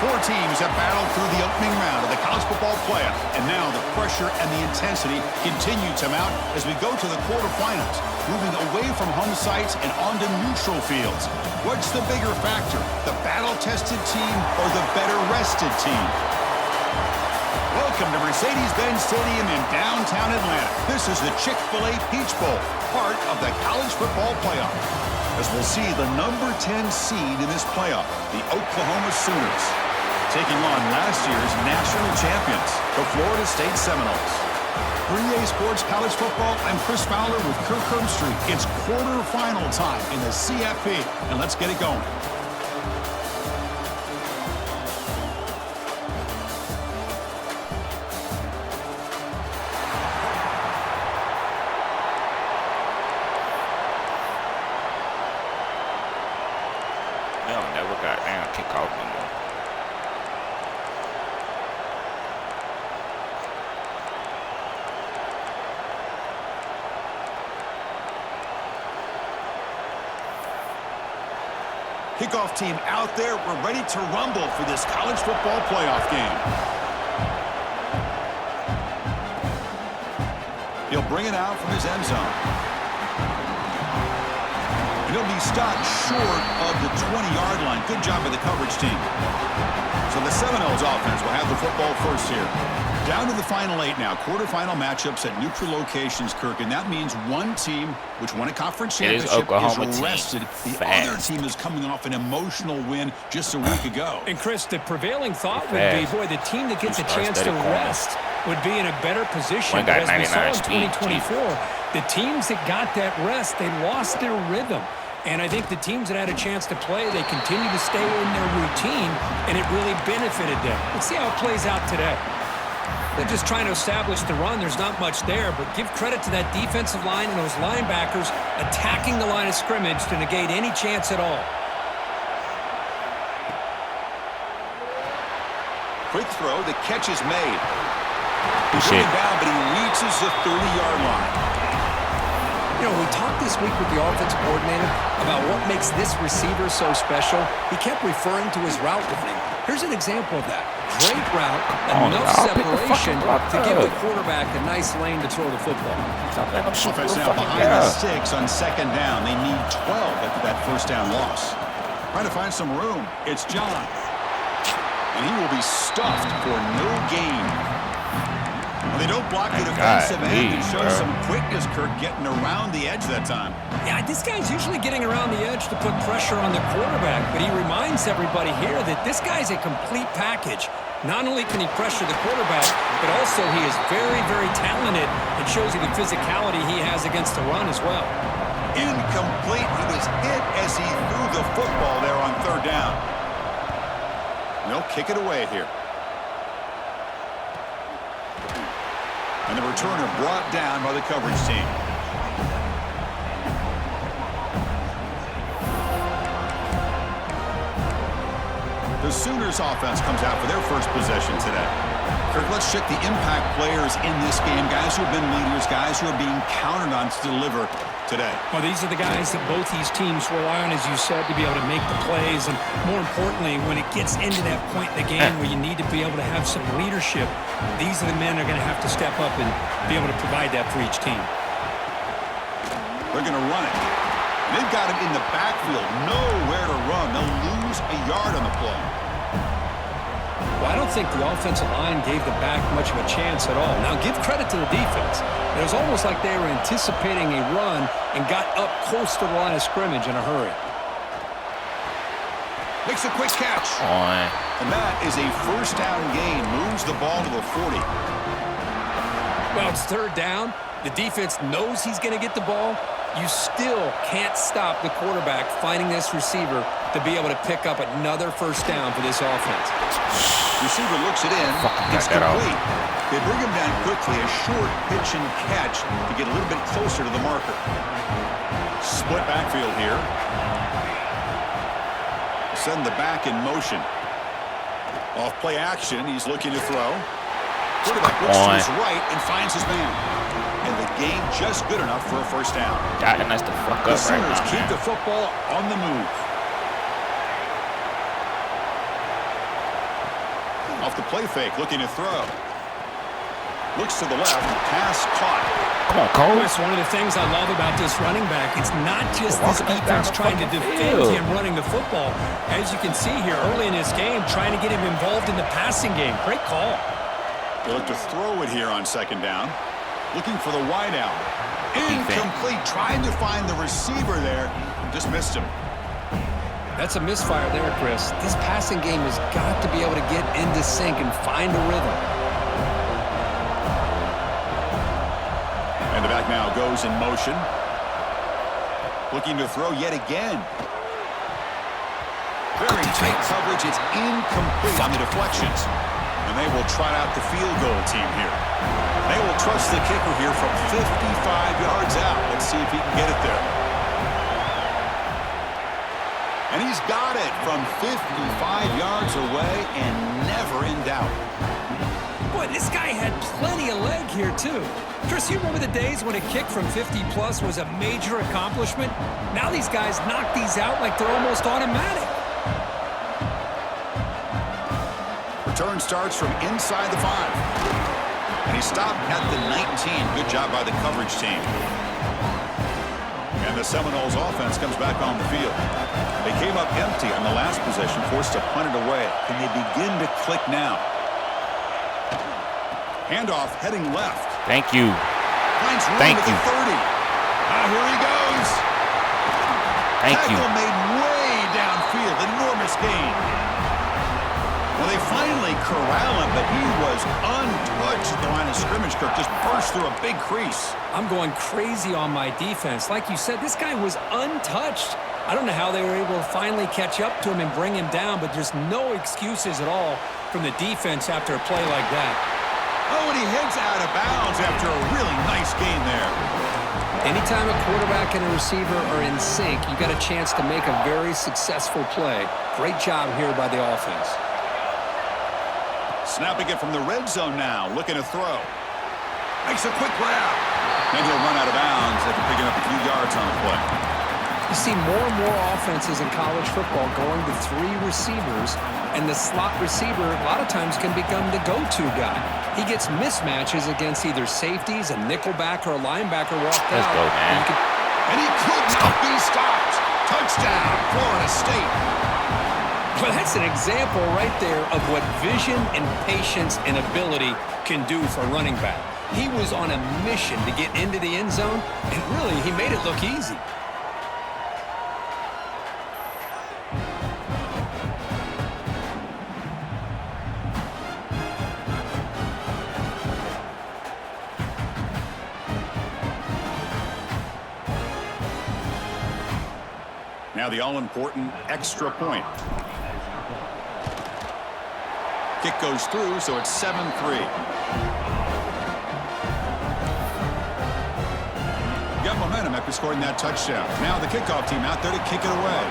Four teams have battled through the opening round of the college football playoff, and now the pressure and the intensity continue to mount as we go to the quarterfinals, moving away from home sites and onto neutral fields. What's the bigger factor, the battle-tested team or the better-rested team? Welcome to Mercedes-Benz Stadium in downtown Atlanta. This is the Chick-fil-A Peach Bowl, part of the college football playoff. As we'll see the number 10 seed in this playoff, the Oklahoma Sooners, taking on last year's national champions, the Florida State Seminoles. For EA Sports College Football, I'm Chris Fowler with Kirk Herbstreit. It's quarterfinal time in the CFP, and let's get it going. Kickoff team out there. We're ready to rumble for this college football playoff game. He'll bring it out from his end zone. And he'll be stopped short of the 20-yard line. Good job by the coverage team. So the Seminoles offense will have the football first here. Down to the final 8 now. Quarterfinal matchups at neutral locations, Kirk. And that means one team, which won a conference championship, is rested. The other team is coming off an emotional win just a week ago. And, Chris, the prevailing thought would be, boy, the team that gets a chance to rest would be in a better position. But as we saw in 2024, the teams that got that rest, they lost their rhythm. And I think the teams that had a chance to play, they continue to stay in their routine, and it really benefited them. Let's see how it plays out today. They're just trying to establish the run. There's not much there, but give credit to that defensive line and those linebackers attacking the line of scrimmage to negate any chance at all. Quick throw. The catch is made. He's going down, but he reaches the 30-yard line. You know, we talked this week with the offensive coordinator about what makes this receiver so special. He kept referring to his route running. Here's an example of that. Great route, enough separation to give the quarterback a nice lane to throw the football. Offense now behind the sticks on second down. They need 12 after that first down loss. Trying to find some room. It's John. And he will be stuffed for no gain. Well, they don't block the defensive end and show some quickness, Kirk, getting around the edge that time. Yeah, this guy's usually getting around the edge to put pressure on the quarterback, but he reminds everybody here that this guy's a complete package. Not only can he pressure the quarterback, but also he is very, very talented and shows you the physicality he has against the run as well. Incomplete. He was hit as he threw the football there on third down. They'll kick it away here. And the returner brought down by the coverage team. The Sooners offense comes out for their first possession today. Kirk, let's check the impact players in this game. Guys who have been leaders, guys who are being counted on to deliver today. Well, these are the guys that both these teams rely on, as you said, to be able to make the plays. And more importantly, when it gets into that point in the game where you need to be able to have some leadership, these are the men that are going to have to step up and be able to provide that for each team. They're going to run it. They've got him in the backfield, nowhere to run. They'll lose a yard on the play. Well, I don't think the offensive line gave the back much of a chance at all. Now, give credit to the defense. It was almost like they were anticipating a run and got up close to the line of scrimmage in a hurry. Makes a quick catch. And that is a first down gain. Moves the ball to the 40. Well, it's third down. The defense knows he's going to get the ball. You still can't stop the quarterback finding this receiver to be able to pick up another first down for this offense. Receiver looks it in. It's complete. They bring him down quickly. A short pitch and catch to get a little bit closer to the marker. Split backfield here. Send the back in motion. Off play action. He's looking to throw. Quarterback looks to his right and finds his man. And the gain just good enough for a first down. God, nice to fuck up the Sooners right now, keep the football on the move. off the play fake, looking to throw. Looks to the left, pass caught. Come on, Cole. Chris, one of the things I love about this running back, it's not just this defense trying to defend him running the football. As you can see here early in this game, trying to get him involved in the passing game. Great call. They look to throw it here on second down. Looking for the wide out. Incomplete. Trying to find the receiver there. Just missed him. That's a misfire there, Chris. This passing game has got to be able to get into sync and find a rhythm. And the back now goes in motion. Looking to throw yet again. Very tight coverage. It's incomplete on the deflections. And they will try out the field goal team here. They will trust the kicker here from 55 yards out. Let's see if he can get it there. And he's got it from 55 yards away and never in doubt. Boy, this guy had plenty of leg here, too. Chris, you remember the days when a kick from 50-plus was a major accomplishment? Now these guys knock these out like they're almost automatic. Return starts from inside the 5. And he stopped at the 19. Good job by the coverage team. And the Seminoles offense comes back on the field. They came up empty on the last possession, forced to punt it away. Can they begin to click now? Handoff heading left. Thank you. Finds room Thank to you. the 30. Here he goes. Thank you. Tackle made way downfield. Enormous gain. Well, they finally corral him, but he was untouched at the line of scrimmage. Kirk just burst through a big crease. I'm going crazy on my defense. Like you said, this guy was untouched. I don't know how they were able to finally catch up to him and bring him down, but there's no excuses at all from the defense after a play like that. Oh, and he heads out of bounds after a really nice gain there. Anytime a quarterback and a receiver are in sync, you got a chance to make a very successful play. Great job here by the offense. Snapping it from the red zone now, looking to throw. Makes a quick grab. And he'll run out of bounds after picking up a few yards on the play. You see more and more offenses in college football going to 3 receivers, and the slot receiver a lot of times can become the go-to guy. He gets mismatches against either safeties, a nickelback, or a linebacker walked out. Let's go, man. And he could not be stopped. Touchdown, Florida State. Well, that's an example right there of what vision and patience and ability can do for a running back. He was on a mission to get into the end zone, and really, he made it look easy. Now the all-important extra point. Kick goes through, so it's 7-3. Got momentum after scoring that touchdown. Now the kickoff team out there to kick it away.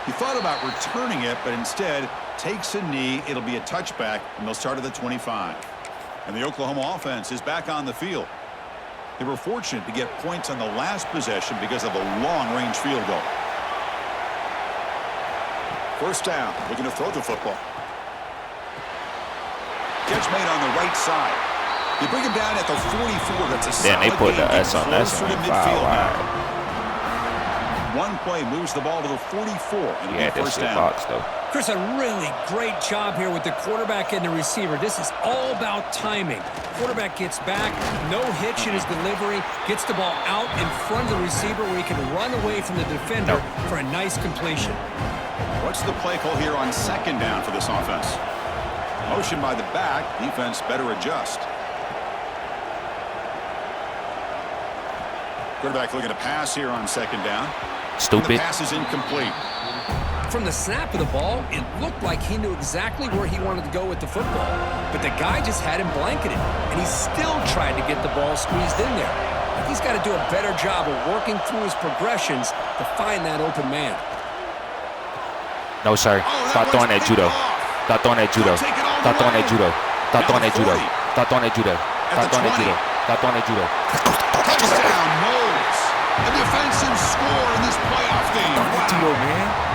He thought about returning it, but instead takes a knee. It'll be a touchback, and they'll start at the 25. And the Oklahoma offense is back on the field. They were fortunate to get points on the last possession because of a long-range field goal. First down, looking to throw the football. Catch made on the right side. They bring him down at the 44. That's a solid Then they put the gain. S on that Closer to side. midfield Wow. now. One play moves the ball to the 44. And Yeah, this first is down. box though. Chris, a really great job here with the quarterback and the receiver. This is all about timing. Quarterback gets back, no hitch in his delivery, gets the ball out in front of the receiver where he can run away from the defender for a nice completion. What's the play call here on second down for this offense? Motion by the back. Defense better adjust. Quarterback looking to pass here on second down. Stupid. And the pass is incomplete. From the snap of the ball, it looked like he knew exactly where he wanted to go with the football. But the guy just had him blanketed, and he still tried to get the ball squeezed in there. He's got to do a better job of working through his progressions to find that open man. No, sir. Stop throwing that judo. Stop throwing that judo. Stop throwing that judo. Stop throwing that judo. Stop throwing that judo. Stop throwing that judo. Stop throwing that judo. Touchdown, Knowles. A defensive score in this playoff game. Wow. Man.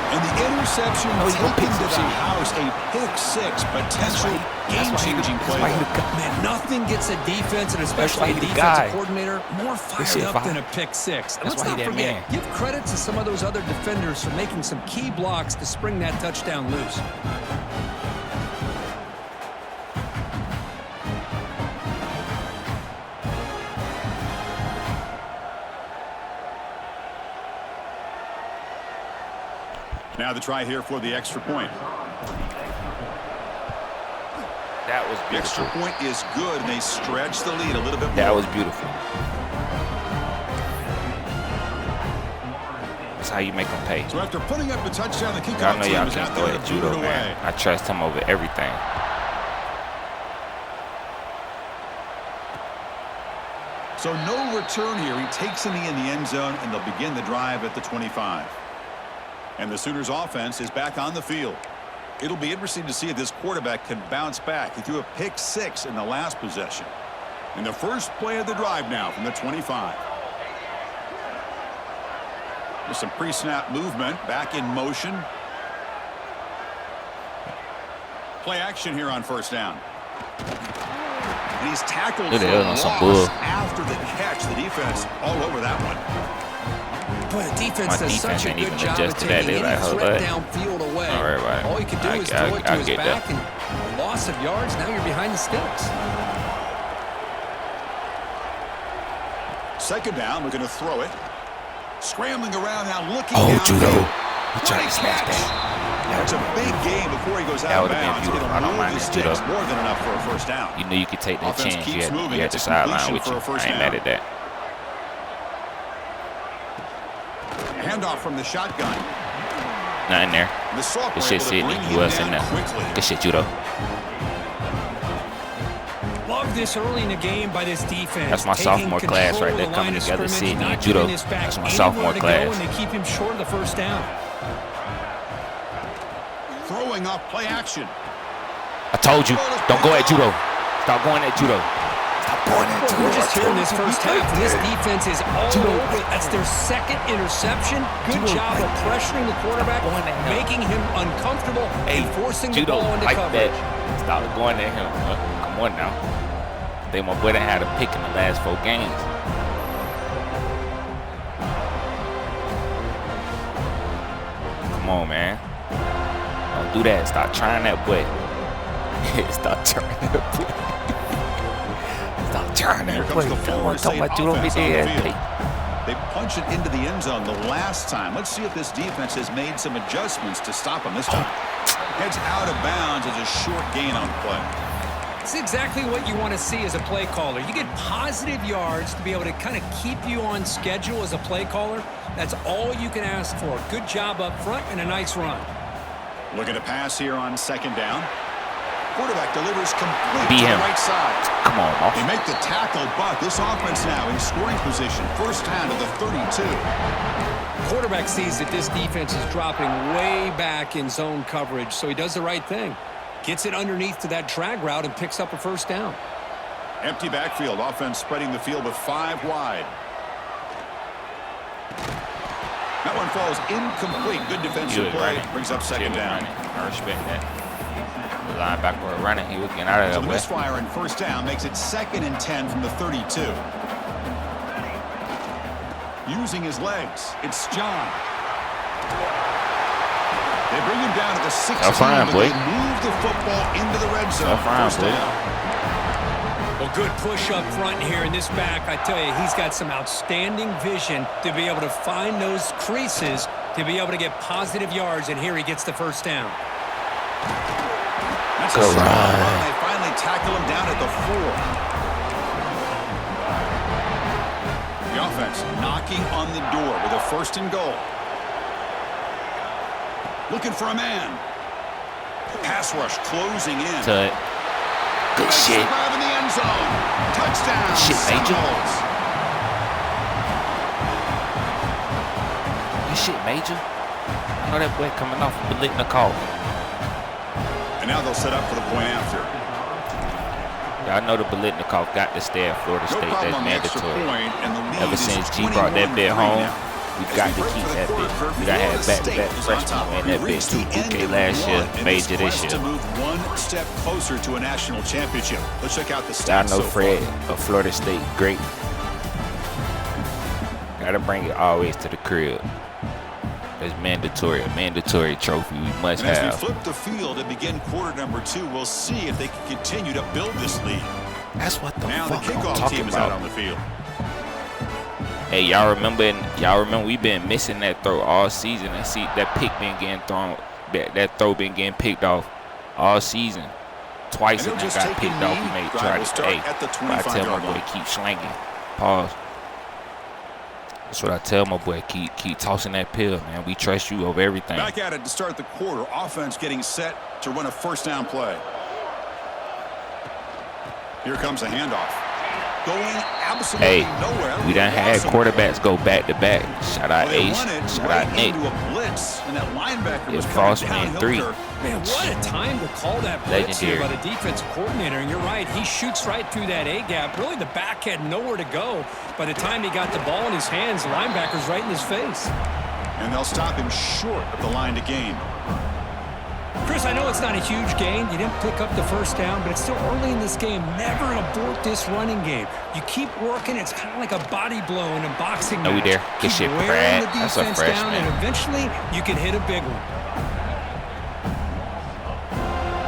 And the interception taken to the house, a pick-6, potential game-changing play. Man, nothing gets a defense, and especially a defensive coordinator, more fired up than a pick-6. And let's not forget, give credit to some of those other defenders for making some key blocks to spring that touchdown loose. Now the try here for the extra point. That was beautiful. The extra point is good, and they stretch the lead a little bit more. That was beautiful. That's how you make them pay. So after putting up the touchdown, the kickoff team is out there to boot it away. I trust him over everything. So no return here. He takes a knee in the end zone, and they'll begin the drive at the 25. And the Sooners offense is back on the field. It'll be interesting to see if this quarterback can bounce back. He threw a pick-6 in the last possession. And the first play of the drive now from the 25. With some pre-snap movement, back in motion. Play action here on first down. And he's tackled for a loss after the catch. The defense all over that one. Boy, the defense does such a good job of taking any threat downfield away. All you can do is throw it to his back, and a loss of yards, now you're behind the sticks. Second down, we're going to throw it. Scrambling around now, looking down. Judo. He tried to smash that. That's a big game before he goes out of bounds. I don't mind this, Judo. More than enough for a first down. You knew you could take that chance. You had the sideline with you. I ain't mad at that. Handoff from the shotgun. Not in there. Good shit, Sidney. Who else in there? Good shit, Judo. Love this early in the game by this defense. That's my sophomore class right there coming together. Sidney and Judo. That's my sophomore class. And they keep him short of the first down. Throwing off play action. I told you, don't go at Judo. Stop going at Judo. We're just here in this first half, and this defense is all over. That's their second interception. Good job of pressuring the quarterback, making him uncomfortable, and forcing the ball into coverage. Stop going at him. Come on now. I think my boy done had a pick in the last 4 games. Come on, man. Don't do that. Stop trying that boy. Stop trying that boy. Here comes the Florida State offense on the field. They punch it into the end zone the last time. Let's see if this defense has made some adjustments to stop him this time. Heads out of bounds as a short gain on play. It's exactly what you want to see as a play caller. You get positive yards to be able to kind of keep you on schedule as a play caller. That's all you can ask for. Good job up front and a nice run. Looking to pass here on second down. Quarterback delivers complete to the right side. Come on, Moss. They make the tackle, but this offense now in scoring position. First down to the 32. Quarterback sees that this defense is dropping way back in zone coverage, so he does the right thing. Gets it underneath to that drag route and picks up a first down. Empty backfield. Offense spreading the field with 5 wide. That one falls incomplete. Good defensive play. Brings up second down. I respect that. The linebacker running, he was getting out of there. So the misfire and first down makes it 2nd and 10 from the 32. Using his legs, it's John. They bring him down to the 16, but they move the football into the red zone. First down. Well, good push up front here in this back. I tell you, he's got some outstanding vision to be able to find those creases to be able to get positive yards, and here he gets the first down. That's a strong run. They finally tackle him down at the 4. The offense knocking on the door with a 1st and goal. Looking for a man. Pass rush closing in. Good shit. In the end zone. Touchdown. Good shit, Major. Good shit, Major. I know that boy coming off of the call. And now they'll set up for the point after. Yeah, I know the Biletnikoff got to stay at Florida State. That's mandatory. Ever since G brought that bit home, We got to keep that bitch. We got to have back-to-back freshmen in that bitch too. UK last year, major this year. To move one step closer to a national championship. Let's check out the I stats know so Fred far. of Florida State, great. Gotta bring it always to the crib. It's mandatory, a mandatory trophy we must and have. As we flip the field and begin quarter number 2, we'll see if they can continue to build this lead. That's what the now fuck the I'm kickoff talking team is about. out on the field. Hey, y'all remember we've been missing that throw all season. And see that pick been getting thrown, that throw been getting picked off all season. Twice and then got picked off. He made try to I tell my boy keep slanging. Pause. That's what I tell my boy. Keep tossing that pill, man. We trust you over everything. Back at it to start the quarter. Offense getting set to run a first down play. Here comes a handoff. Going absolutely nowhere. We done had quarterbacks go back to back. Shout out Ace. Shout out Nick. It's Frostman 3. Man, what a time to call that blitz here by the defensive coordinator. And you're right, he shoots right through that A-gap. Really, the back had nowhere to go. By the time he got the ball in his hands, the linebacker's right in his face. And they'll stop him short of the line to gain. Chris, I know it's not a huge gain. You didn't pick up the first down, but it's still early in this game. Never abort this running game. You keep working. It's kind of like a body blow in a boxing match. We there. Good shit, Brad. The defense down, and eventually you can hit a big one.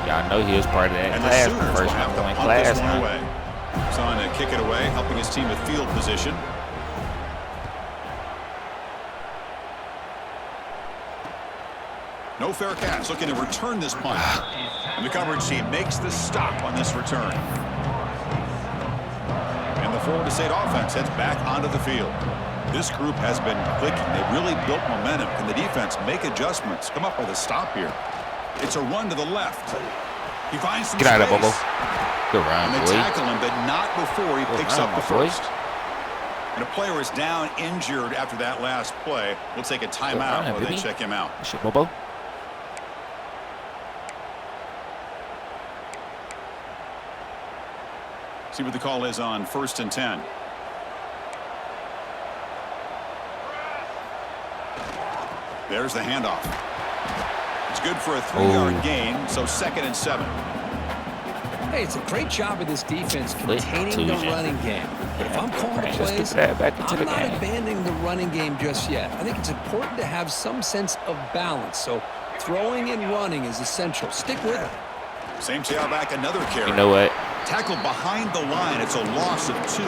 Y'all know he was part of that class. First one class now. He's on to kick it away, helping his team with field position. No fair catch, looking to return this punt. And the coverage team makes the stop on this return. And the Florida State offense heads back onto the field. This group has been clicking. They've really built momentum. Can the defense make adjustments? Come up with a stop here. It's a run to the left. He finds some space. Get out of there, Bobo. Good run, and they tackle him, but not before he picks up the first. Boy. And a player is down injured after that last play. We'll take a timeout while they check him out. Shit, Bobo. See what the call is on 1st and 10. There's the handoff. It's good for a 3-yard gain, so 2nd and 7. Hey, it's a great job of this defense containing the running game. But if I'm calling the plays, I'm not abandoning the running game just yet. I think it's important to have some sense of balance. So throwing and running is essential. Stick with it. Same tailback, another carry. You know what? Tackled behind the line. It's a loss of 2.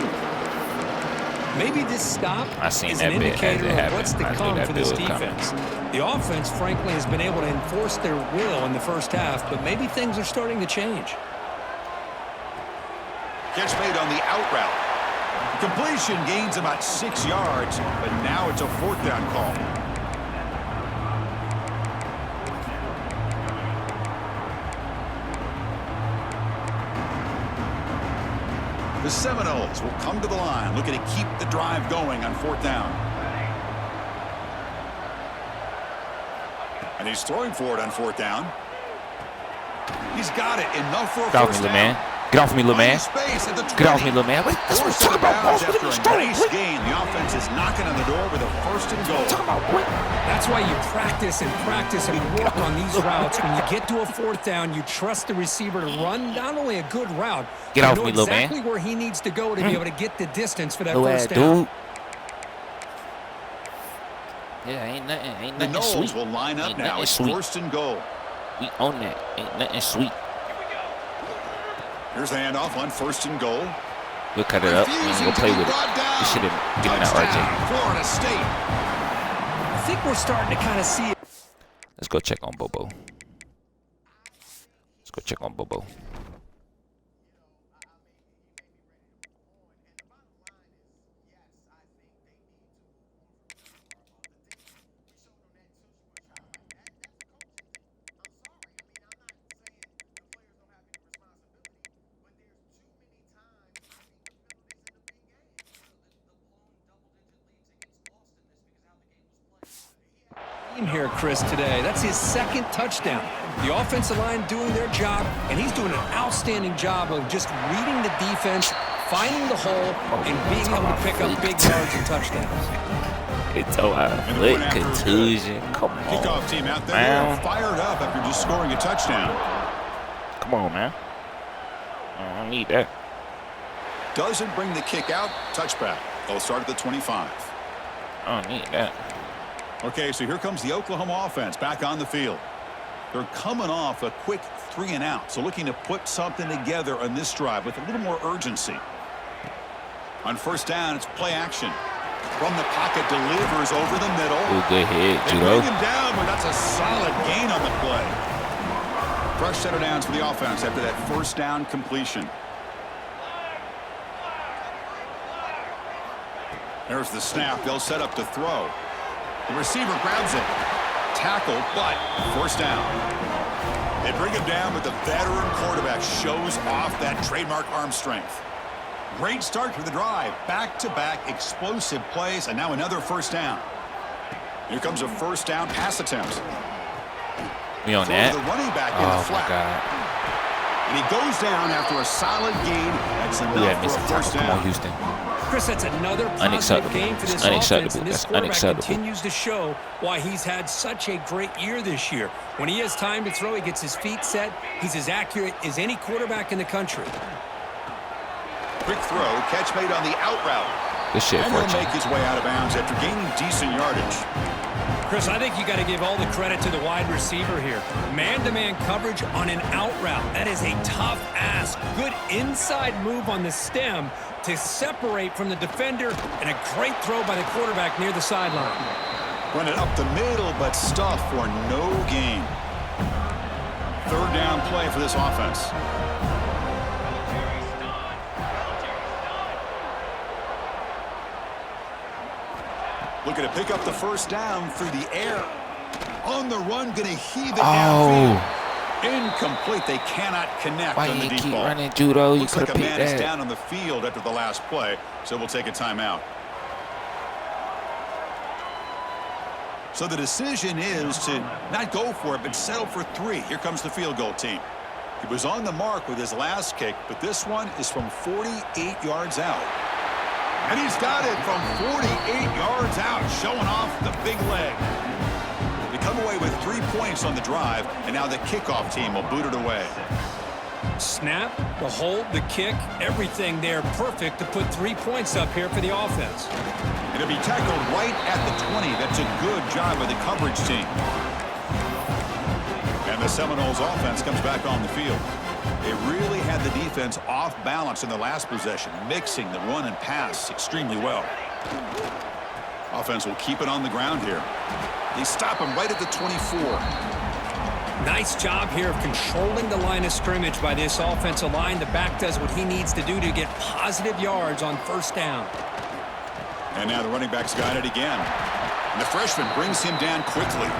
Maybe this stop is an indicator of what's to come for this defense. The offense, frankly, has been able to enforce their will in the first half, but maybe things are starting to change. Catch made on the out route. Completion gains about 6 yards, but now it's a 4th down call. The Seminoles will come to the line, looking to keep the drive going on 4th down. And he's throwing for it on 4th down. He's got it. Enough for a first down. Man. Get off me, little man. Get off me, little man. That's what I'm talking about. After a nice gain, the offense is knocking on the door with a 1st and goal. That's why you practice and work on these routes. When you get to a 4th down, you trust the receiver to run not only a good route, get off me, little man. Exactly where he needs to go to be able to get the distance for that first down. Dude. Yeah, ain't nothing the Noles sweet. Will line up now. It's 1st and goal. We own that. Ain't nothing sweet. Here's the handoff on 1st and goal. We'll cut it up and we'll play with it. We should have given out RJ. Florida State. I think we're starting to kind of see it. Let's go check on Bobo. Let's go check on Bobo. Here, Chris, today. That's his 2nd touchdown. The offensive line doing their job, and he's doing an outstanding job of just reading the defense, finding the hole, and being able to pick up big yards and touchdowns. It's a foot contusion. Come on. Kickoff team out there. They're fired up after just scoring a touchdown. Come on, man. I don't need that. Doesn't bring the kick out. Touchback. They'll start at the 25. I don't need that. Okay, so here comes the Oklahoma offense back on the field. They're coming off a quick 3-and-out, so looking to put something together on this drive with a little more urgency. On first down, it's play action. From the pocket, delivers over the middle. Ooh, good hit, They bring him down, but that's a solid gain on the play. Fresh set of downs for the offense after that first down completion. There's the snap. They'll set up to throw. The receiver grabs it. Tackle, but first down. They bring him down, but the veteran quarterback shows off that trademark arm strength. Great start to the drive. Back-to-back explosive plays, and now another first down. Here comes a first down pass attempt. Me on that? The running back in the flat. My God. And he goes down after a solid gain. That's enough for a first down. Come on, Houston. Chris, that's another positive game for this offense, and this quarterback continues to show why he's had such a great year this year. When he has time to throw, he gets his feet set. He's as accurate as any quarterback in the country. Quick throw, catch made on the out route. Good shit, and he'll make his way out of bounds after gaining decent yardage. Chris, I think you got to give all the credit to the wide receiver here. Man-to-man coverage on an out route. That is a tough ask. Good inside move on the stem to separate from the defender, and a great throw by the quarterback near the sideline. Run it up the middle, but stuff for no gain. Third down play for this offense. Looking to pick up the first down through the air. On the run, going to heave it downfield. Incomplete. They cannot connect on the deep ball. Running, Judo? Looks like a man is down on the field after the last play, so we'll take a timeout. So the decision is to not go for it, but settle for 3. Here comes the field goal team. He was on the mark with his last kick, but this one is from 48 yards out. And he's got it from 48 yards out, showing off the big leg. They come away with 3 points on the drive, and now the kickoff team will boot it away. Snap, the hold, the kick, everything there perfect to put 3 points up here for the offense. It'll be tackled right at the 20. That's a good job by the coverage team. And the Seminoles offense comes back on the field. They really had the defense off balance in the last possession, mixing the run and pass extremely well. Offense will keep it on the ground here. They stop him right at the 24. Nice job here of controlling the line of scrimmage by this offensive line. The back does what he needs to do to get positive yards on first down. And now the running back's got it again. And the freshman brings him down quickly.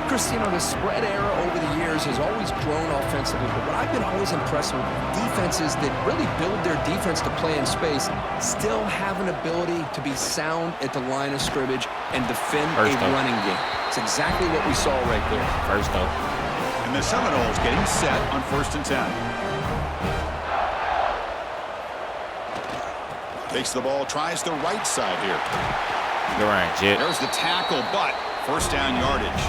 Chris, you know, the spread era over the years has always grown offensively, but what I've been always impressed with defenses that really build their defense to play in space still have an ability to be sound at the line of scrimmage and defend a running game. It's exactly what we saw right there. First though. And the Seminoles getting set on 1st and 10. Takes the ball, tries the right side here. You're right, Jet. There's the tackle, but first down yardage.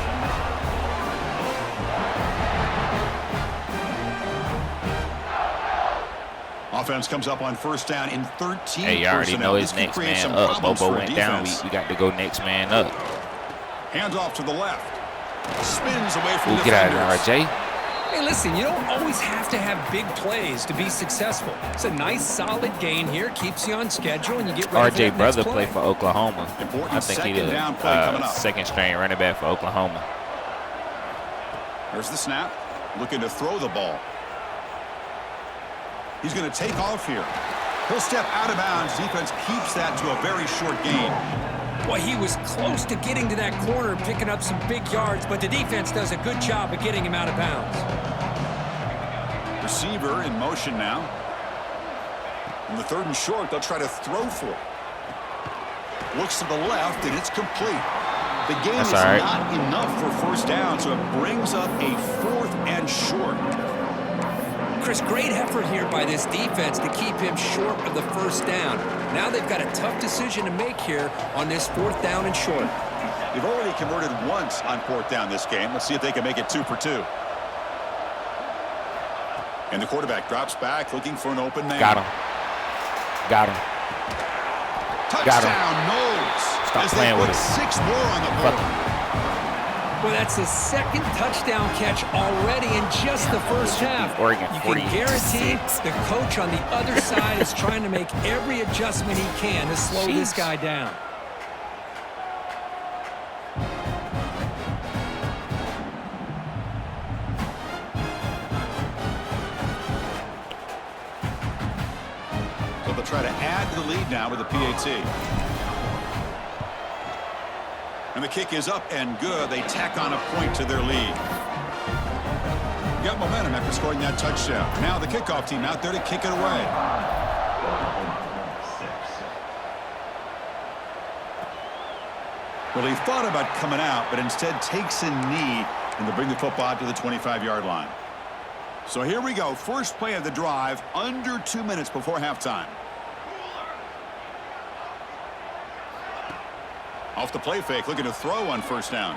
Offense comes up on first down in 13. Hey, you already know his next man up. Bobo went down. We got to go next man up. Hands off to the left. Spins away from the get out of there, RJ. Hey, listen, you don't always have to have big plays to be successful. It's a nice, solid gain here. Keeps you on schedule, and you get ready for RJ brother played for Oklahoma. Important I think he did second string running back for Oklahoma. There's the snap. Looking to throw the ball. He's going to take off here. He'll step out of bounds. Defense keeps that to a very short gain. Well, he was close to getting to that corner, picking up some big yards, but the defense does a good job of getting him out of bounds. Receiver in motion now. In the 3rd and short, they'll try to throw for it. Looks to the left, and it's complete. The game is not enough for first down, so it brings up a 4th and short. Chris, great effort here by this defense to keep him short of the first down. Now they've got a tough decision to make here on this 4th down and short. They've already converted once on 4th down this game. Let's see if they can make it 2 for 2. And the quarterback drops back, looking for an open man. Got him. Got him. Touchdown, Knowles. Stop playing with it. 6 more on the board. Well, that's the 2nd touchdown catch already in just the first half. Oregon, you can guarantee the coach on the other side is trying to make every adjustment he can to slow this guy down. So they'll try to add to the lead now with the PAT. And the kick is up and good. They tack on a point to their lead. Got momentum after scoring that touchdown. Now the kickoff team out there to kick it away. Well, he thought about coming out, but instead takes a knee, and they bring the football to the 25-yard line. So here we go. First play of the drive, under 2 minutes before halftime. Off the play fake, looking to throw on 1st down.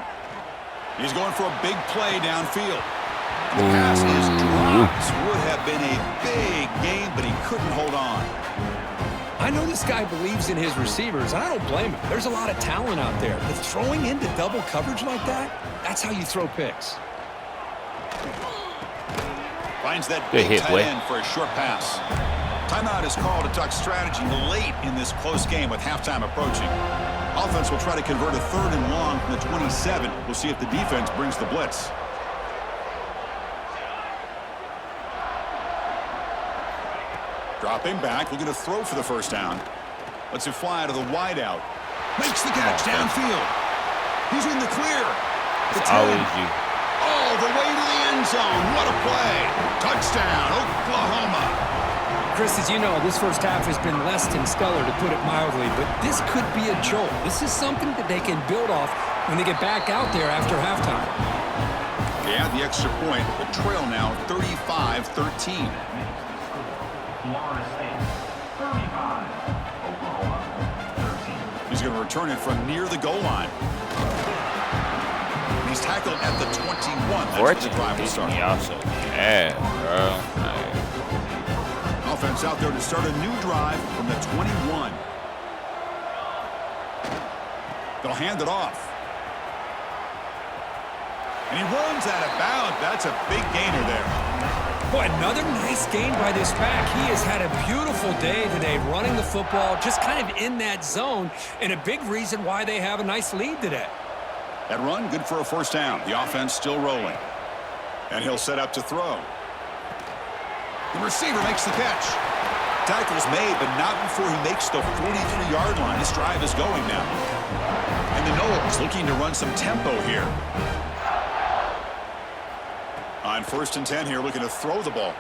He's going for a big play downfield. And the pass is dropped. Would have been a big game, but he couldn't hold on. I know this guy believes in his receivers, and I don't blame him. There's a lot of talent out there. But throwing into double coverage like that, that's how you throw picks. Finds that big tight end for a short pass. Timeout is called to talk strategy late in this close game with halftime approaching. Offense will try to convert a 3rd and long from the 27. We'll see if the defense brings the blitz. Dropping back, looking to throw for the 1st down. Lets it fly out of the wideout. Makes the catch downfield. He's in the clear. It's always you. All the way to the end zone. What a play. Touchdown, Oklahoma. Chris, as you know, this first half has been less than stellar, to put it mildly, but this could be a jolt. This is something that they can build off when they get back out there after halftime. They add the extra point. The trail now 35-13. He's going to return it from near the goal line. He's tackled at the 21. That's where the drive will start. Yeah, bro. Offense out there to start a new drive from the 21. They'll hand it off. And he runs out of bounds. That's a big gainer there. Boy, another nice gain by this back. He has had a beautiful day today running the football, just kind of in that zone, and a big reason why they have a nice lead today. That run, good for a 1st down. The offense still rolling. And he'll set up to throw. The receiver makes the catch. Tackle's made, but not before he makes the 43-yard line. This drive is going now. And the Knowles looking to run some tempo here. On 1st and 10 here, looking to throw the ball.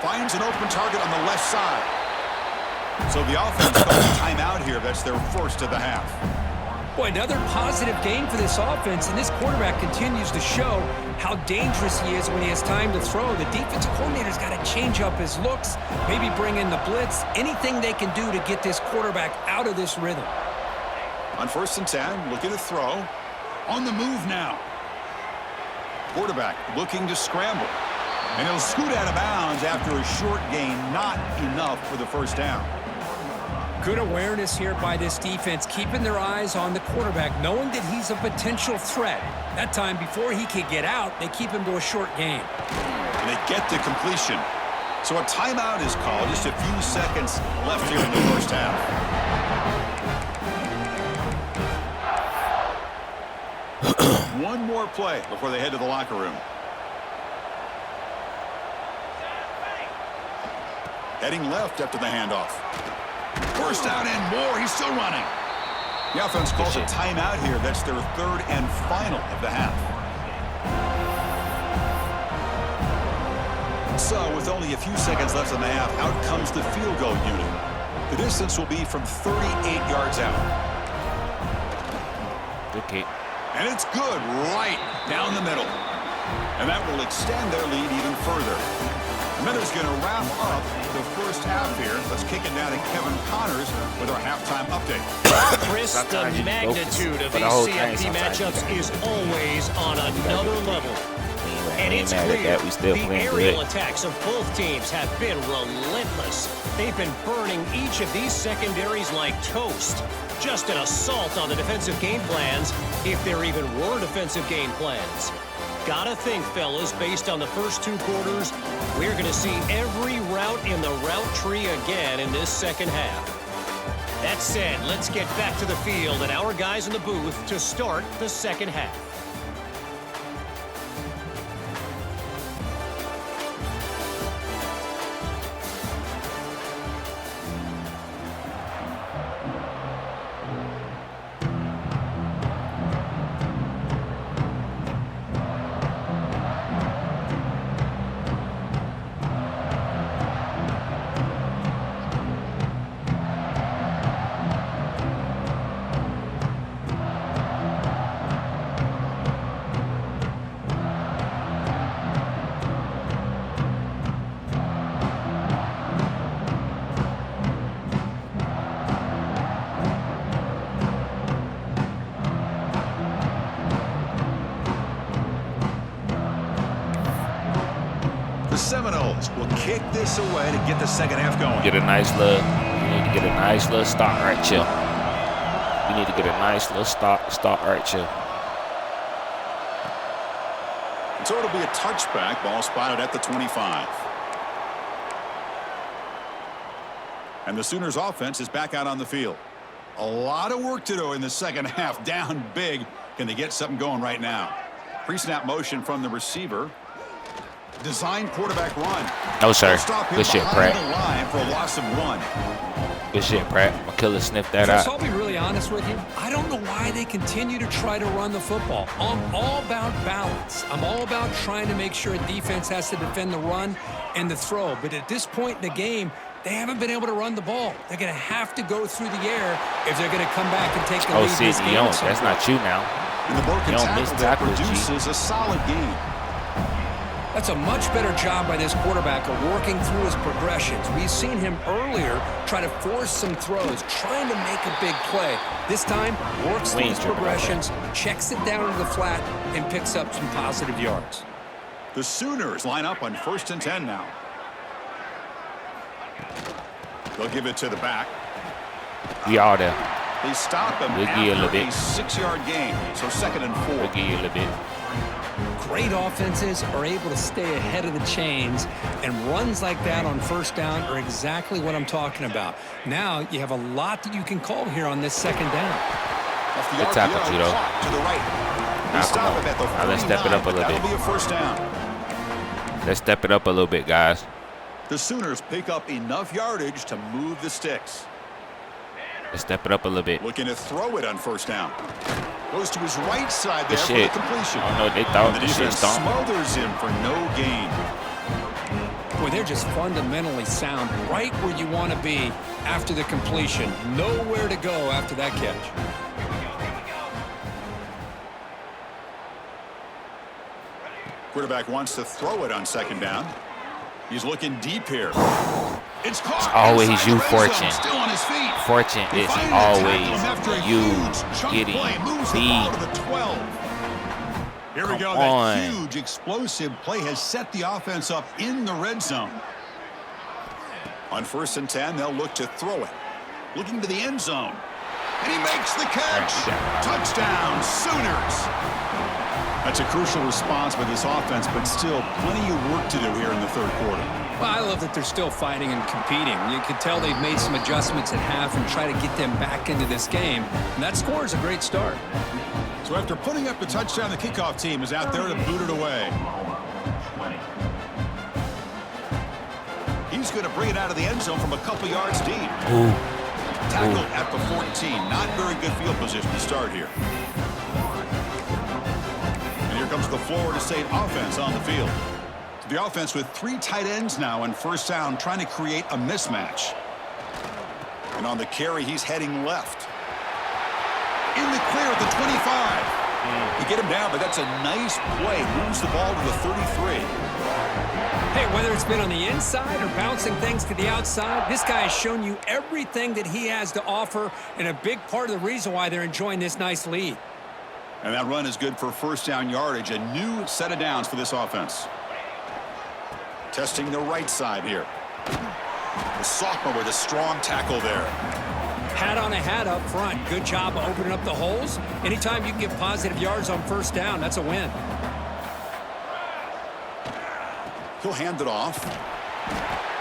Finds an open target on the left side. So the offense calls a timeout here. That's their 1st of the half. Boy, another positive game for this offense, and this quarterback continues to show how dangerous he is when he has time to throw. The defensive coordinator's got to change up his looks, maybe bring in the blitz, anything they can do to get this quarterback out of this rhythm. On 1st and 10, looking to throw. On the move now. Quarterback looking to scramble. And he'll scoot out of bounds after a short gain, not enough for the 1st down. Good awareness here by this defense, keeping their eyes on the quarterback, knowing that he's a potential threat. That time, before he could get out, they keep him to a short game. And they get the completion. So a timeout is called. Just a few seconds left here in the 1st half. One more play before they head to the locker room. Heading left after the handoff. 1st down and more. He's still running. The offense calls a timeout here. That's their 3rd and final of the half. So with only a few seconds left in the half, out comes the field goal unit. The distance will be from 38 yards out. Good kick. And it's good right down the middle. And that will extend their lead even further. Miller's going to wrap up the first half here. Let's kick it down to Kevin Connors with our halftime update. Chris, the magnitude of these CFP matchups is always on another level. And it's clear the aerial attacks of both teams have been relentless. They've been burning each of these secondaries like toast. Just an assault on the defensive game plans, if there even were defensive game plans. Gotta think, fellas, based on the first 2 quarters, we're going to see every route in the route tree again in this second half. That said, let's get back to the field and our guys in the booth to start the second half. Seminoles will kick this away to get the second half going. Get a nice little, you need to get a nice little start right here. You need to get a nice little start right here. So it'll be a touchback, ball spotted at the 25. And the Sooners offense is back out on the field. A lot of work to do in the second half, down big. Can they get something going right now? Pre-snap motion from the receiver. Design quarterback run. No, sir. Good shit, Pratt. For a loss of 1. Good shit, Pratt. McKillop sniffed that out. I'll be really honest with you. I don't know why they continue to try to run the football. I'm all about balance. I'm all about trying to make sure a defense has to defend the run and the throw. But at this point in the game, they haven't been able to run the ball. They're going to have to go through the air if they're going to come back and take the lead. Oh, see, that's not you now. And the broken tackle produces a solid game. That's a much better job by this quarterback of working through his progressions. We've seen him earlier try to force some throws, trying to make a big play. This time, works through his progressions, checks it down to the flat, and picks up some positive yards. The Sooners line up on 1st and 10 now. They'll give it to the back. We are there. They stop him after a 6-yard gain, so 2nd and 4. We'll give you a little bit. Great offenses are able to stay ahead of the chains, and runs like that on 1st down are exactly what I'm talking about. Now you have a lot that you can call here on this 2nd down. Good tackle, Judo. To the right. Now let's step it up a little bit. That'll be a 1st down. Let's step it up a little bit, guys. The Sooners pick up enough yardage to move the sticks. Let's step it up a little bit. Looking to throw it on 1st down. Goes to his right side there for the completion. I don't know, they thought the defense smothers him for no gain. Boy, they're just fundamentally sound right where you want to be after the completion. Nowhere to go after that catch. Quarterback wants to throw it on 2nd down. He's looking deep here. It's caught. Always you, Fortune. Still on his feet. Fortune is always you getting the 12. Here we go. On. That huge explosive play has set the offense up in the red zone. On 1st and 10, they'll look to throw it. Looking to the end zone. And he makes the catch. Touchdown, Sooners. That's a crucial response by this offense, but still plenty of work to do here in the 3rd quarter. Well, I love that they're still fighting and competing. You can tell they've made some adjustments at half and try to get them back into this game. And that score is a great start. So after putting up the touchdown, the kickoff team is out there to boot it away. He's going to bring it out of the end zone from a couple yards deep. Ooh. Tackled at the 14. Not very good field position to start here. And here comes the Florida State offense on the field. The offense with 3 tight ends now on 1st down, trying to create a mismatch. And on the carry, he's heading left. In the clear at the 25. You get him down, but that's a nice play. Moves the ball to the 33. Hey, whether it's been on the inside or bouncing things to the outside, this guy has shown you everything that he has to offer, and a big part of the reason why they're enjoying this nice lead. And that run is good for first down yardage. A new set of downs for this offense. Testing the right side here. The sophomore with a strong tackle there. Hat on a hat up front. Good job of opening up the holes. Anytime you can get positive yards on first down, that's a win. He'll hand it off.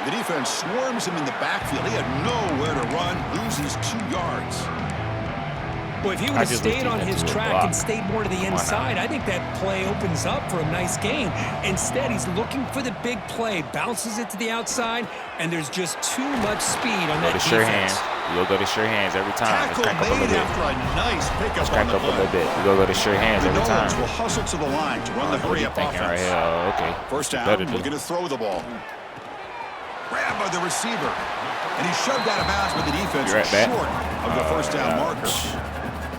The defense swarms him in the backfield. He had nowhere to run. Loses 2 yards. Well, if he would have stayed on his track and stayed more to the inside, I think that play opens up for a nice gain. Instead, he's looking for the big play, bounces it to the outside, and there's just too much speed on that defense. We'll go to sure hands every time. Tackle made after a nice pickup on the play. A little bit. We'll go to sure hands every time. Will hustle to the line to run the hurry-up offense. Right here. Oh, okay. First down, looking to throw the ball. Grabbed by the receiver. And he shoved out of bounds with the defense short of the first down marker.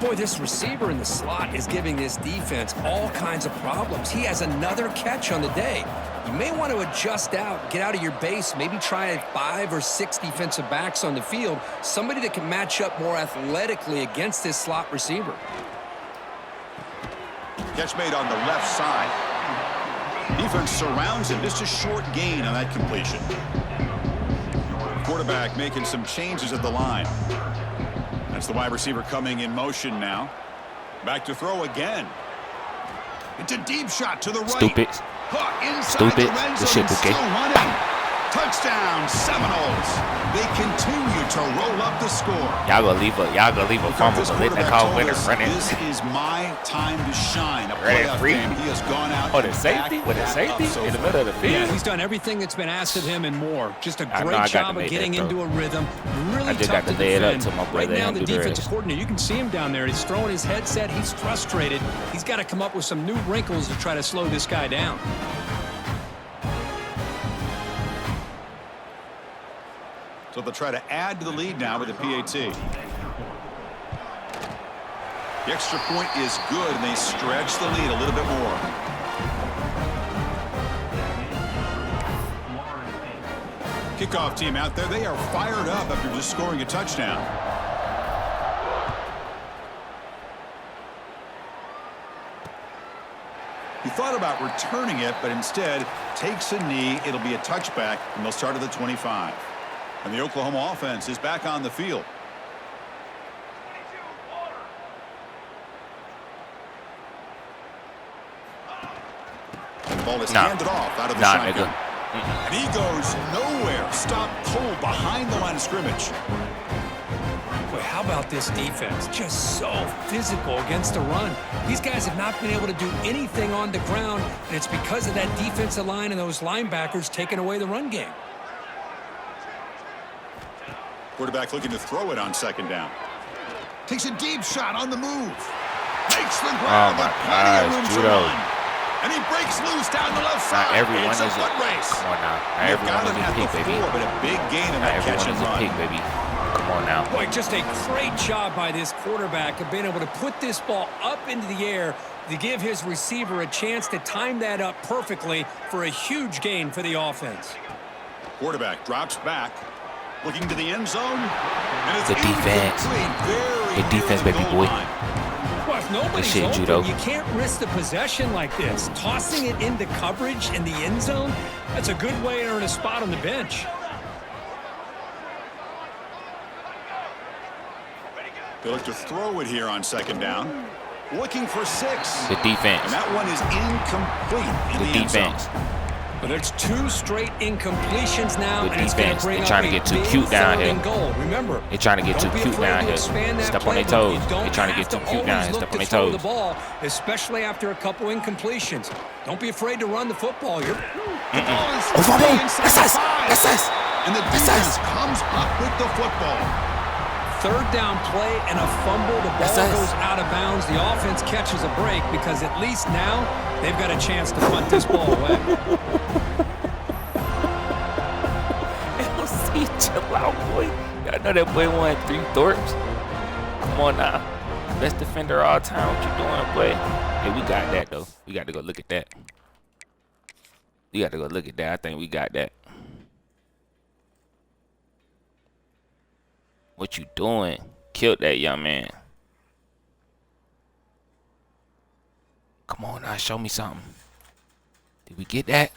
Boy, this receiver in the slot is giving this defense all kinds of problems. He has another catch on the day. You may want to adjust out, get out of your base, maybe try 5 or 6 defensive backs on the field, somebody that can match up more athletically against this slot receiver. Catch made on the left side. Defense surrounds him. Just a short gain on that completion. Quarterback making some changes at the line. That's the wide receiver coming in motion now. Back to throw again. It's a deep shot to the right. Stupid. Stupid. This shit okay. Touchdown, Seminoles. They continue to roll up the score. Y'all gonna leave a fumble, but let that call winner run it. This is my time to shine. A playoff game. He has gone out. Oh, the safety? With a safety in the middle of the field? Yeah, he's done everything that's been asked of him and more. Just a great job of getting into a rhythm. Really tough to defend. Right now, the defensive coordinator, you can see him down there. He's throwing his headset. He's frustrated. He's got to come up with some new wrinkles to try to slow this guy down. So they'll try to add to the lead now with the PAT. The extra point is good, and they stretch the lead a little bit more. Kickoff team out there. They are fired up after just scoring a touchdown. He thought about returning it, but instead takes a knee. It'll be a touchback, and they'll start at the 25. And the Oklahoma offense is back on the field. The ball is handed off out of the shotgun. And he goes nowhere. Stopped cold behind the line of scrimmage. Boy, how about this defense? Just so physical against the run. These guys have not been able to do anything on the ground, and it's because of that defensive line and those linebackers taking away the run game. Quarterback looking to throw it on second down. Takes a deep shot on the move. Makes the ground. Oh, my gosh, Judo. And he breaks loose down the left side. Not everyone is a foot race. Come on now. Not everyone is a pick, baby. But a big gain in that catch and run. Not everyone is a pick, baby. Come on now. Boy, just a great job by this quarterback of being able to put this ball up into the air to give his receiver a chance to time that up perfectly for a huge gain for the offense. Quarterback drops back. Looking to the end zone. And it's the defense. The defense, baby boy. Well, if nobody's open, Judo. You can't risk the possession like this. Tossing it into coverage in the end zone, that's a good way to earn a spot on the bench. They look to throw it here on second down. Looking for 6. The defense. And that one is incomplete in the defense. End zone. But there's 2 straight incompletions now, and it's going to bring up trying to get too cute down here. Goal. Remember, they're trying to get too cute down here. Step on their toes. They're trying to get too cute down here. Step on their toes. The ball, especially after a couple incompletions. Don't be afraid to run the football. The ball is That's us. And the defense comes up with the football. Third down play and a fumble. The ball goes out of bounds. The offense catches a break because at least now they've got a chance to punt this ball away. LC, chill out, boy. I know that boy won 3 Thorpes. Come on now. Best defender of all time. What you doing, boy? Hey, we got that, though. We got to go look at that. We got to go look at that. I think we got that. What you doing? Killed that young man. Come on now, show me something. Did we get that?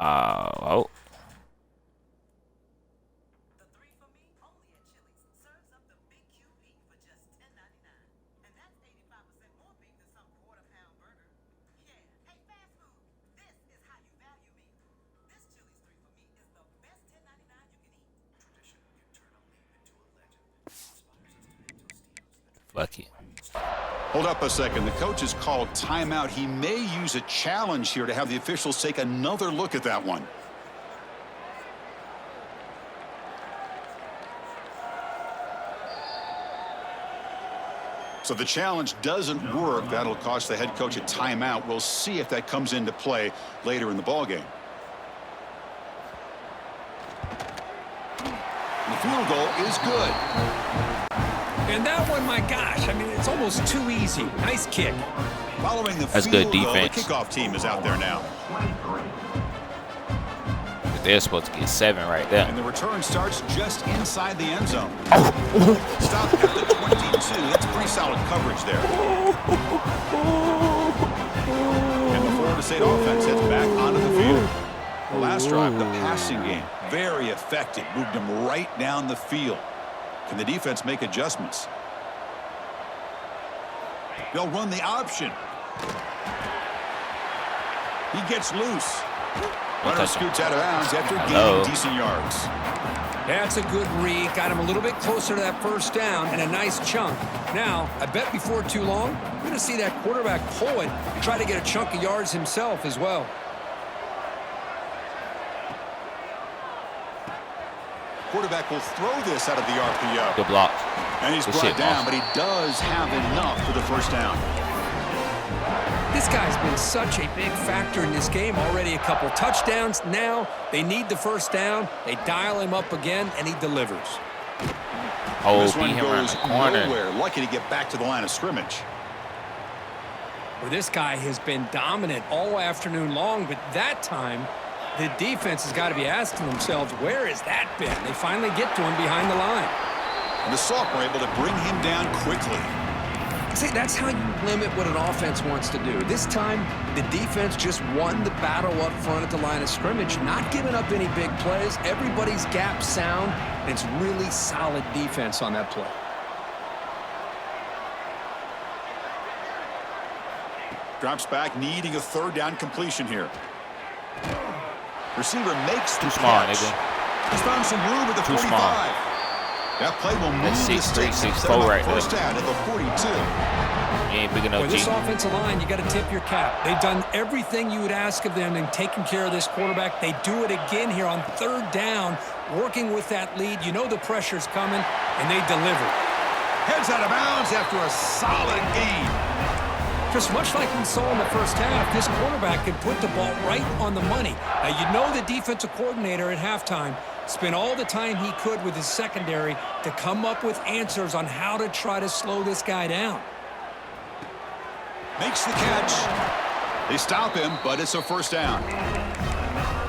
Oh. Fuck it. Hold up a second. The coach has called timeout. He may use a challenge here to have the officials take another look at that one. So the challenge doesn't work. That'll cost the head coach a timeout. We'll see if that comes into play later in the ballgame. The field goal is good. And that one, my gosh, I mean, it's almost too easy. Nice kick. Following the That's field good defense. goal, the kickoff team is out there now. They're supposed to get 7 right there. And the return starts just inside the end zone. Stop at the 22. That's pretty solid coverage there. And the Florida State offense heads back onto the field. The last drive, the passing game, very effective. Moved them right down the field. Can the defense make adjustments? They'll run the option. He gets loose. Runner scoots out of bounds after gaining decent yards. That's a good read. Got him a little bit closer to that first down and a nice chunk. Now, I bet before too long, we're going to see that quarterback pull it and try to get a chunk of yards himself as well. Quarterback will throw this out of the RPO. Good block. And he's brought down, but he does have enough for the first down. This guy's been such a big factor in this game. Already a couple touchdowns. Now they need the first down. They dial him up again, and he delivers. Oh, this one beat him around goes the corner. nowhere. Lucky to get back to the line of scrimmage. Well, this guy has been dominant all afternoon long, but that time the defense has got to be asking themselves, where has that been? They finally get to him behind the line. And the sophomore able to bring him down quickly. See, that's how you limit what an offense wants to do. This time, the defense just won the battle up front at the line of scrimmage, not giving up any big plays. Everybody's gap sound, and it's really solid defense on that play. Drops back, needing a third down completion here. Receiver makes the catch. He's found some room at the 45. That play will move the sticks. 6'4" right there. First down at the 42. He ain't big enough. With this offensive line, you got to tip your cap. They've done everything you would ask of them in taking care of this quarterback. They do it again here on third down, working with that lead. You know the pressure's coming, and they deliver. Heads out of bounds after a solid gain. Just much like we saw in the first half, this quarterback can put the ball right on the money. Now, you know the defensive coordinator at halftime spent all the time he could with his secondary to come up with answers on how to try to slow this guy down. Makes the catch. They stop him, but it's a first down.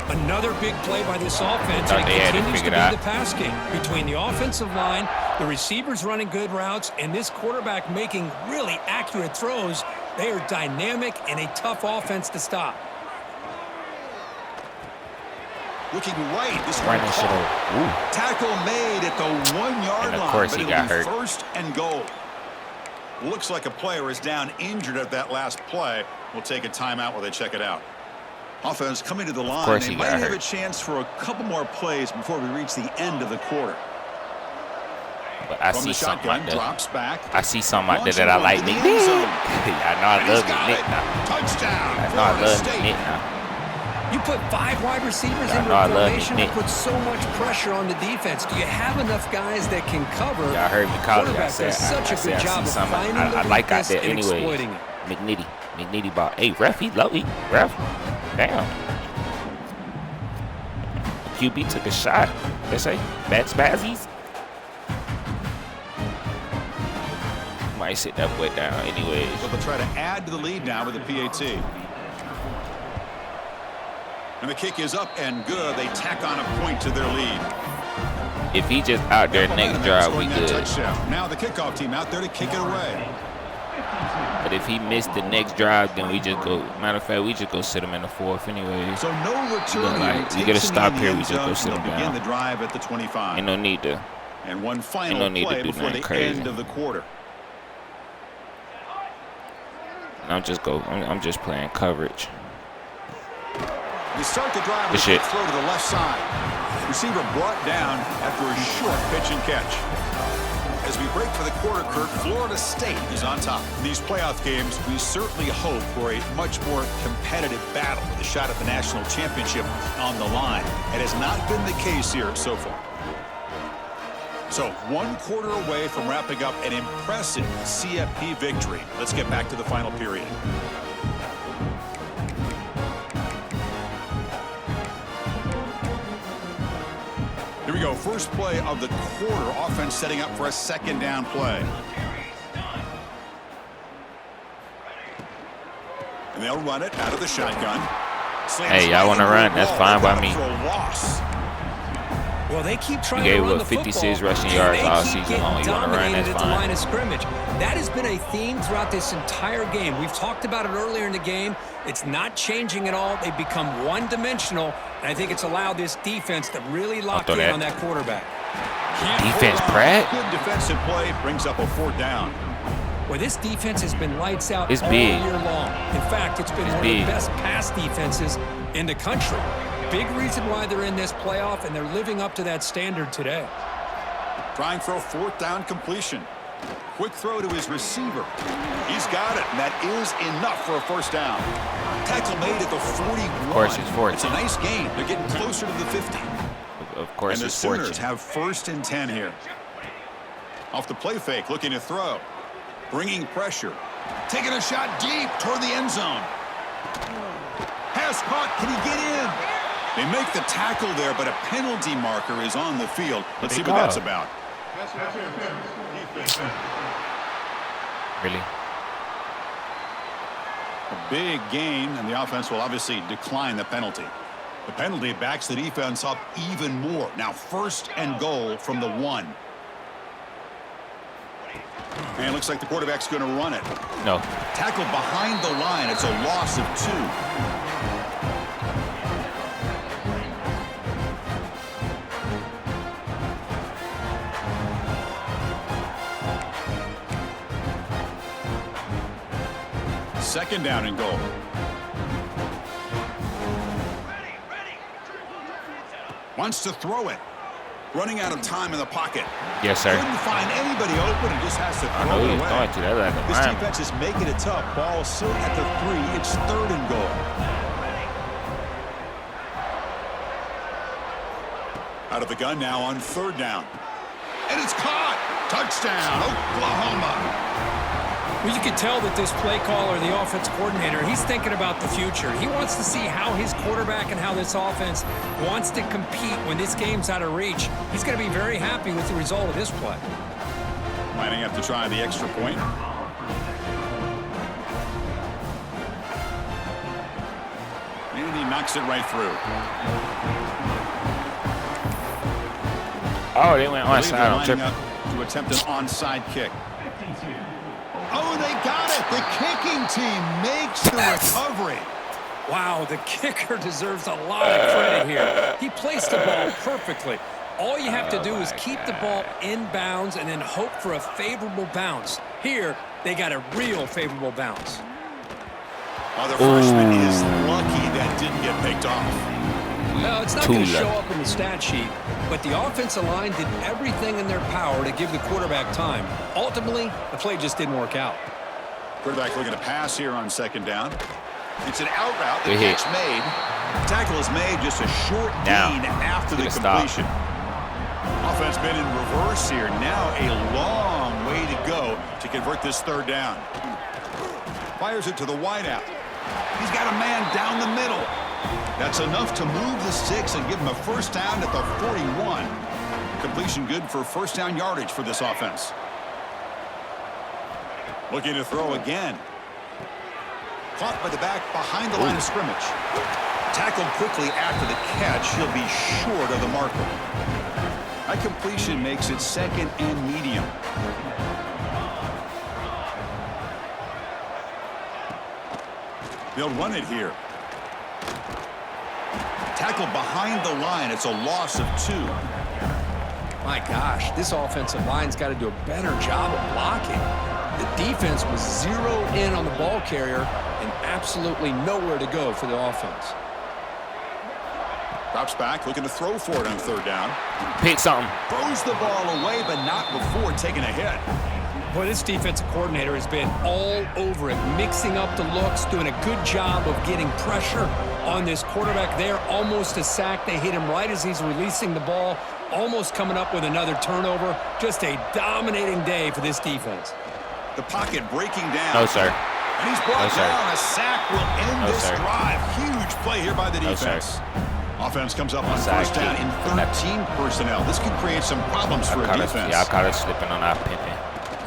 Another big play by this offense, and it continues to be the pass game. Between the offensive line, the receivers running good routes, and this quarterback making really accurate throws, they are dynamic and a tough offense to stop. Looking right, this one tackle made at the 1-yard line, course but he it'll got be hurt. First and goal. Looks like a player is down injured at that last play. We'll take a timeout while they check it out. Offense coming to the line. They might have a chance for a couple more plays before we reach the end of the quarter. But I see something out there. Drops back. I see something out there that I like. Nick. I know I love Nick now. Touchdown. I know I love Nick now. You put 5 wide receivers into a formation and put so much pressure on the defense. Do you have enough guys that can cover? Y'all heard me call it. I said, such a good job of finding I like out there anyway. Exploiting it. McNitty ball. Hey, ref, he low. Ref. Damn. QB took a shot. They say bad spazzies. might sit that boy down anyways. So they'll try to add to the lead now with the PAT. And the kick is up and good. They tack on a point to their lead. If he just out there next drive, we good. Now the kickoff team out there to kick it away. But if he missed the next drive, then we just go. Matter of fact, we just go sit him in the fourth anyway. So no return. We get a stop here. We just go sit him begin down. The drive at the 25. Ain't no need to. And one final play before the end of the quarter. I'm just playing coverage. You start the drive with a throw to the left side. Receiver brought down after a short pitch and catch. As we break for the quarter, Kurt, Florida State is on top. In these playoff games, we certainly hope for a much more competitive battle with a shot at the national championship on the line. It has not been the case here so far. So 1 quarter away from wrapping up an impressive CFP victory. Let's get back to the final period. Here we go. First play of the quarter. Offense setting up for a second down play. And they'll run it out of the shotgun. Hey, y'all want to run? That's fine by me. Well, they keep trying to run the 56 rushing yards all season long. You want to run? That's at the fine. line of scrimmage. That has been a theme throughout this entire game. We've talked about it earlier in the game. It's not changing at all. They've become one-dimensional, and I think it's allowed this defense to really lock in on that quarterback. Defense, Pratt. Good defensive play brings up a 4th down. Well, this defense has been lights out all big. year long. In fact, it's been one of the best pass defenses in the country. Big reason why they're in this playoff, and they're living up to that standard today. Trying for a 4th down completion. Quick throw to his receiver. He's got it, and that is enough for a 1st down. Tackle made at the 41. Of course, it's 40. It's a nice gain. They're getting closer to the 50. Of course, and the it's Sooners have 1st and 10 here. Off the play fake, looking to throw. Bringing pressure. Taking a shot deep toward the end zone. Pass caught. Can he get in? They make the tackle there, but a penalty marker is on the field. Let's see what that's about. Really? A big gain, and the offense will obviously decline the penalty. The penalty backs the defense up even more. Now 1st and goal from the 1. And it looks like the quarterback's going to run it. No. Tackle behind the line. It's a loss of 2. Second down and goal. Wants to throw it. Running out of time in the pocket. Yes, sir. Couldn't find anybody open and just has to throw it away. This defense is making it tough. Ball still at the 3. It's 3rd and goal. Out of the gun now on 3rd down. And it's caught. Touchdown, Oklahoma. Well, you can tell that this play caller, the offense coordinator, he's thinking about the future. He wants to see how his quarterback and how this offense wants to compete when this game's out of reach. He's going to be very happy with the result of this play. Might have to try the extra point. And he knocks it right through. Oh, they went onside on tripping. To attempt an onside kick. Oh, they got it. The kicking team makes the recovery. Wow, the kicker deserves a lot of credit here. He placed the ball perfectly. All you have to do is keep the ball in bounds and then hope for a favorable bounce. Here, they got a real favorable bounce. Oh, the freshman is lucky that didn't get picked off. No, it's not going to show up in the stat sheet, but the offensive line did everything in their power to give the quarterback time. Ultimately, the play just didn't work out. Quarterback looking to pass here on 2nd down. It's an out route. The catch made. Tackle is made just a short gain after the completion. Offense been in reverse here. Now a long way to go to convert this 3rd down. Fires it to the wideout. He's got a man down the middle. That's enough to move the sticks and give him a 1st down at the 41. Completion good for 1st down yardage for this offense. Looking to throw again. Caught by the back behind the line of scrimmage. Tackled quickly after the catch. He'll be short of the marker. That completion makes it second and medium. They'll run it here. Tackled behind the line. It's a loss of 2. My gosh, this offensive line's got to do a better job of blocking. The defense was zeroed in on the ball carrier and absolutely nowhere to go for the offense. Drops back, looking to throw for it on 3rd down. Pick something. Throws the ball away, but not before taking a hit. Boy, this defensive coordinator has been all over it, mixing up the looks, doing a good job of getting pressure on this quarterback there. Almost a sack. They hit him right as he's releasing the ball, almost coming up with another turnover. Just a dominating day for this defense. The pocket breaking down. No, sir. And he's brought down. A sack will end this drive. Huge play here by the defense. Offense comes up on 1st down in 13 personnel. This can create some problems for a defense. Yeah, I caught us slipping on our pimping.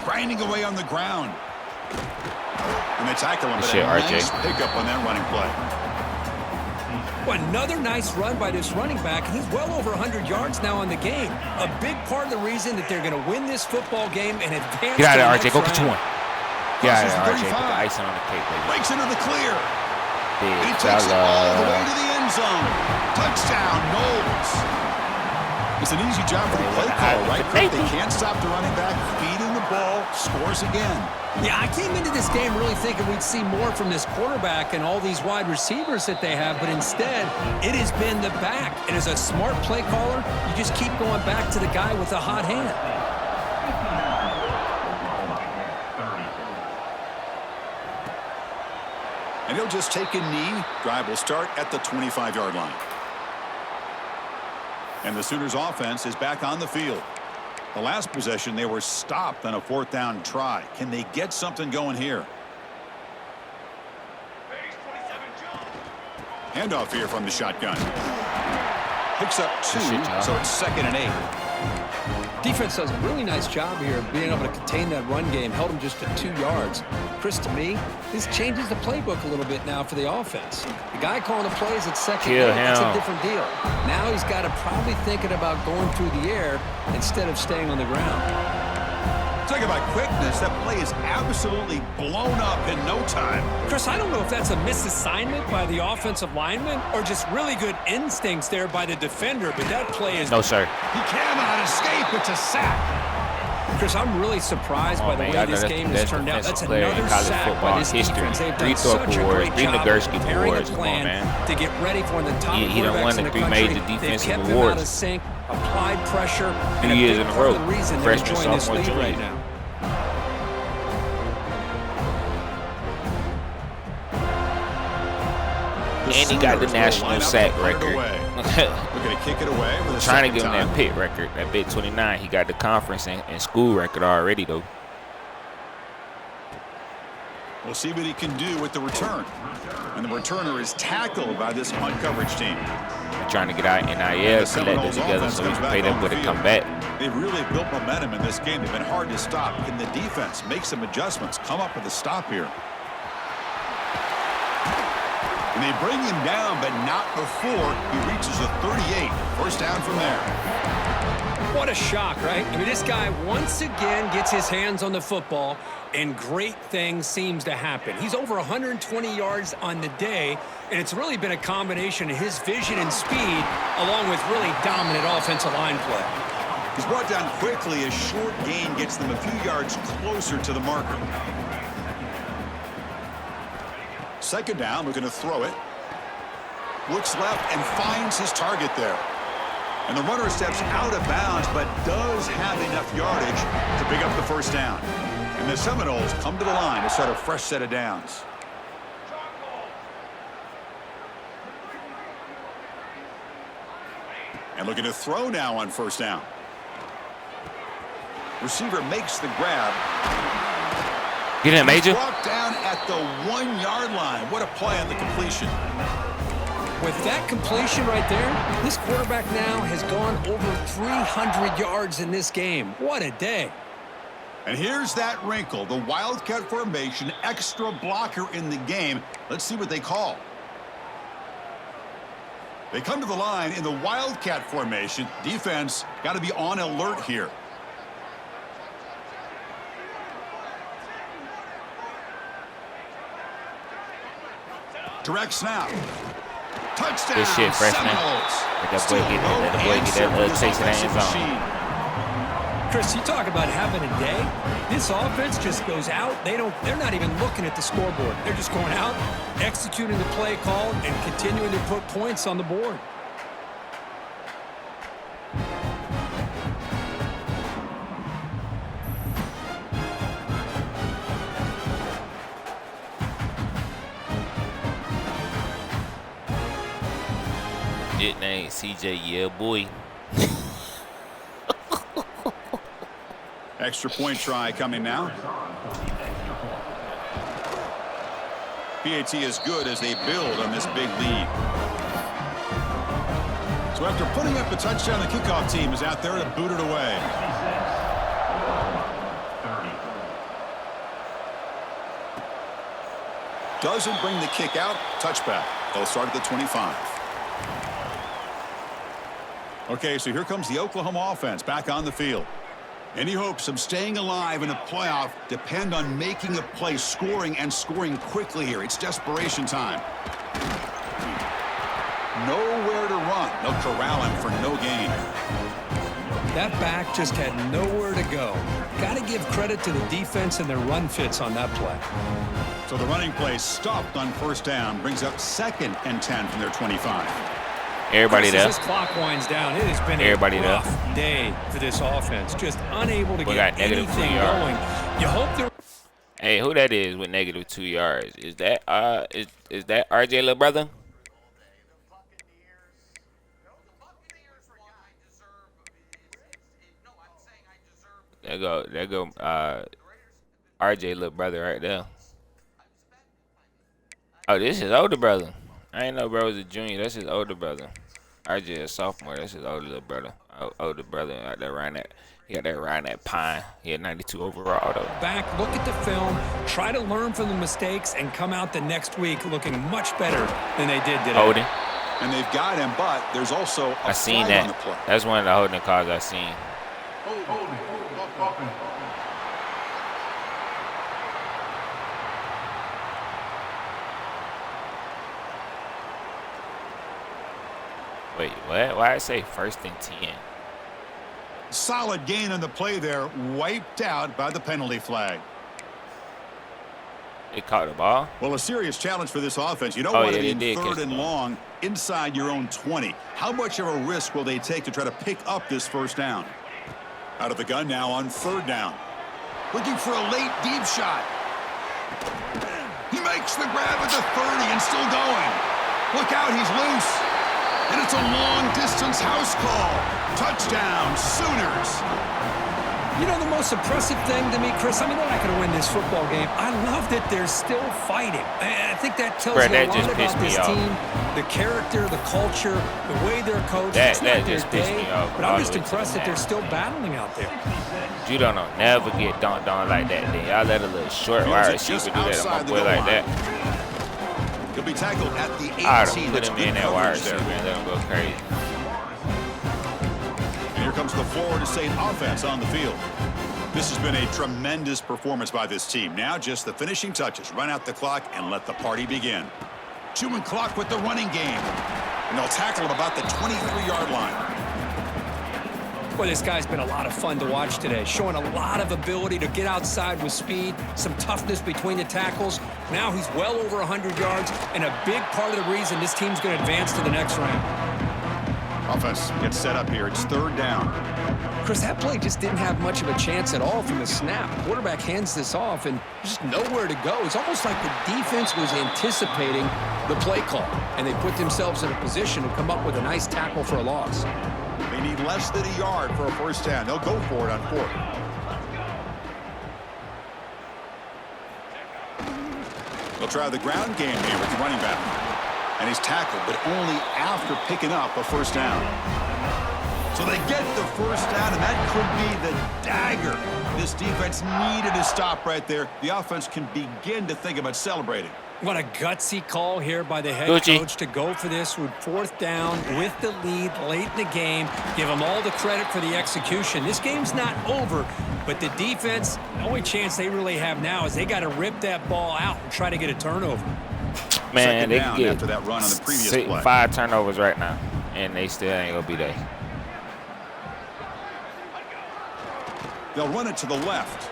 Grinding away on the ground. And they tackle him, but a nice pickup on that running play. Well, another nice run by this running back. He's well over 100 yards now on the game. A big part of the reason that they're going to win this football game and advance. Get out of there, RJ. Go get you one. Get out of there, RJ. Put the 35. icing on the cake, baby. Breaks into the clear. Big And he takes it all the way to the end zone. Touchdown, Knowles. It's an easy job for the play caller, right? They can't stop the running back, feeding the ball, scores again. Yeah, I came into this game really thinking we'd see more from this quarterback and all these wide receivers that they have, but instead, it has been the back. And as a smart play caller, you just keep going back to the guy with the hot hand. And he'll just take a knee. Drive will start at the 25-yard line. And the Sooners offense is back on the field. The last possession, they were stopped on a 4th down try. Can they get something going here? Handoff here from the shotgun. Picks up 2, so it's 2nd and 8. Defense does a really nice job here of being able to contain that run game. Held him just to 2 yards. Chris, to me, this changes the playbook a little bit now for the offense. The guy calling the plays at 2nd and 8, it's a different deal. Now he's got to probably thinking about going through the air instead of staying on the ground. Talking about quickness, that play is absolutely blown up in no time. Chris, I don't know if that's a misassignment by the offensive lineman or just really good instincts there by the defender, but that play is... No, sir. He cannot escape. It's a sack. Chris, I'm really surprised by the way this game has turned out. That's another sack by this defense. They've done such a great job of preparing a plan to get ready for the top quarterbacks in the country. They've kept them out of sync, applied pressure, and a big part of the reason they're enjoying this lead right now. And he got the national sack record. We're going to kick it away with a trying to give him that pit record, that big 29. He got the conference and school record already, though. We'll see what he can do with the return. And the returner is tackled by this punt coverage team. Trying to get out NIL, collect it together so we can pay them with a comeback. They've really built momentum in this game. They've been hard to stop. Can the defense make some adjustments? Come up with a stop here. And they bring him down, but not before he reaches a 38. 1st down from there. What a shock, right? I mean, this guy once again gets his hands on the football, and great things seems to happen. He's over 120 yards on the day, and it's really been a combination of his vision and speed, along with really dominant offensive line play. He's brought down quickly. A short gain gets them a few yards closer to the marker. 2nd down, looking to throw it. Looks left and finds his target there. And the runner steps out of bounds, but does have enough yardage to pick up the 1st down. And the Seminoles come to the line to start a fresh set of downs. And looking to throw now on 1st down. Receiver makes the grab. Get in, Major. Brought down at the 1-yard line. What a play on the completion. With that completion right there, this quarterback now has gone over 300 yards in this game. What a day. And here's that wrinkle, the Wildcat formation, extra blocker in the game. Let's see what they call. They come to the line in the Wildcat formation. Defense got to be on alert here. Direct snap. Touchdown. Good shit, freshman. Let that boy get that little taste in the end zone. Chris, you talk about having a day. This offense just goes out. They're not even looking at the scoreboard. They're just going out, executing the play call, and continuing to put points on the board. It name CJ, yeah, boy. Extra point try coming now. PAT is good as they build on this big lead. So after putting up the touchdown, the kickoff team is out there to boot it away. Doesn't bring the kick out. Touchback. They'll start at the 25. Okay, so here comes the Oklahoma offense back on the field. Any hopes of staying alive in a playoff depend on making a play, scoring, and scoring quickly here. It's desperation time. Nowhere to run. They'll corral him for no gain. That back just had nowhere to go. Got to give credit to the defense and their run fits on that play. So the running play stopped on first down, brings up 2nd and 10 from their 25. Everybody there. As this clock winds down, it has been a rough day for this offense. Just unable to get anything going. You hope they're... Hey, who that is with -2 yards? Is that is that RJ little brother? There go RJ little brother right there. Oh, this is his older brother. I ain't know bro was a junior. That's his older brother. RJ a sophomore. That's his older little brother. Older brother out there riding that. He got that riding that pine. He had 92 overall though. Back, look at the film, try to learn from the mistakes, and come out the next week looking much better than they did today. Holding. And they've got him, but there's also a seen flag that. on the play. That's one of the holding calls I seen. Wait, what? Why I say 1st and 10? Solid gain on the play there, wiped out by the penalty flag. They caught the ball? Well, a serious challenge for this offense. You don't want to be in 3rd and long inside your own 20. How much of a risk will they take to try to pick up this first down? Out of the gun now on 3rd down. Looking for a late deep shot. He makes the grab at the 30 and still going. Look out, he's loose. And it's a long-distance house call. Touchdown, Sooners. You know the most impressive thing to me, Chris? I mean, they're not going to win this football game. I love that they're still fighting. I think that tells you a lot about this team, the character, the culture, the way they're coached. It's not their day, but I'm just impressed that they're still battling out there. You don't know, never get dunked on like that. Then y'all let a little short wide receiver do that on my boy like that. He'll be tackled at the 18. I don't put him in that wide receiver and let him go crazy. And here comes the Florida State offense on the field. This has been a tremendous performance by this team. Now just the finishing touches. Run out the clock and let the party begin. Chewing clock with the running game. And they'll tackle him about the 23-yard line. Boy, this guy's been a lot of fun to watch today, showing a lot of ability to get outside with speed, some toughness between the tackles. Now he's well over 100 yards, and a big part of the reason this team's going to advance to the next round. Offense gets set up here. It's 3rd down. Chris, that play just didn't have much of a chance at all from the snap. The quarterback hands this off, and just nowhere to go. It's almost like the defense was anticipating the play call, and they put themselves in a position to come up with a nice tackle for a loss. They need less than a yard for a first down. They'll go for it on 4th. They'll try the ground game here with the running back. And he's tackled, but only after picking up a first down. So they get the first down, and that could be the dagger this defense needed to stop right there. The offense can begin to think about celebrating. What a gutsy call here by the head coach to go for this with 4th down with the lead late in the game. Give them all the credit for the execution. This game's not over, but the defense, the only chance they really have now is they got to rip that ball out and try to get a turnover. Man, they get after that run on the previous play. 5 turnovers right now, and they still ain't going to be there. They'll run it to the left.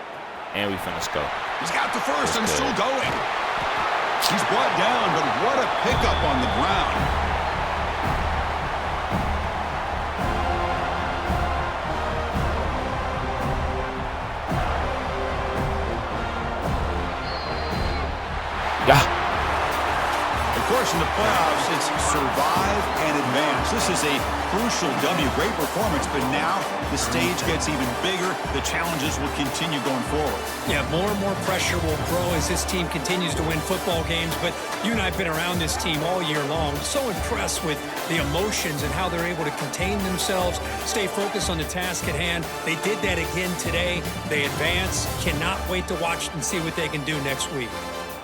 And we finna score. He's got the first and still going. He's brought down, but what a pickup on the ground. Yeah. Of course, in the playoffs, it's survive and advance. This is a crucial W. Great performance, but now the stage gets even bigger. The challenges will continue going forward. Yeah, more and more pressure will grow as this team continues to win football games. But you and I have been around this team all year long. So impressed with the emotions and how they're able to contain themselves, stay focused on the task at hand. They did that again today. They advance. Cannot wait to watch and see what they can do next week.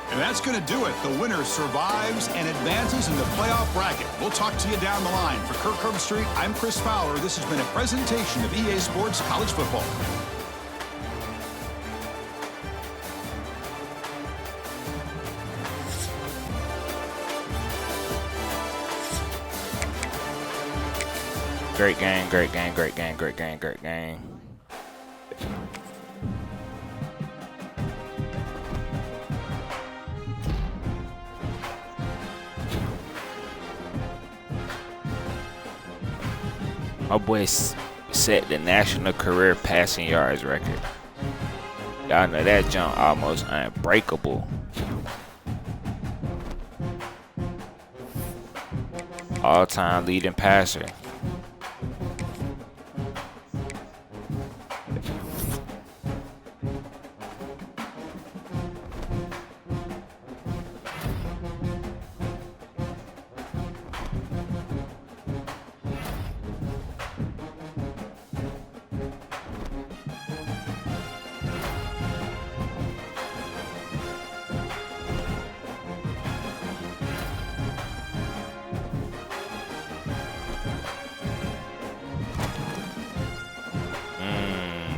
And that's going to do it. The winner survives and advances in the playoff bracket. We'll talk to you down the line. For Kirk Herbstreit, I'm Chris Fowler. This has been a presentation of EA Sports College Football. Great game, great game, great game, great game, great game. My boy set the national career passing yards record. Y'all know that jump almost unbreakable. All-time leading passer.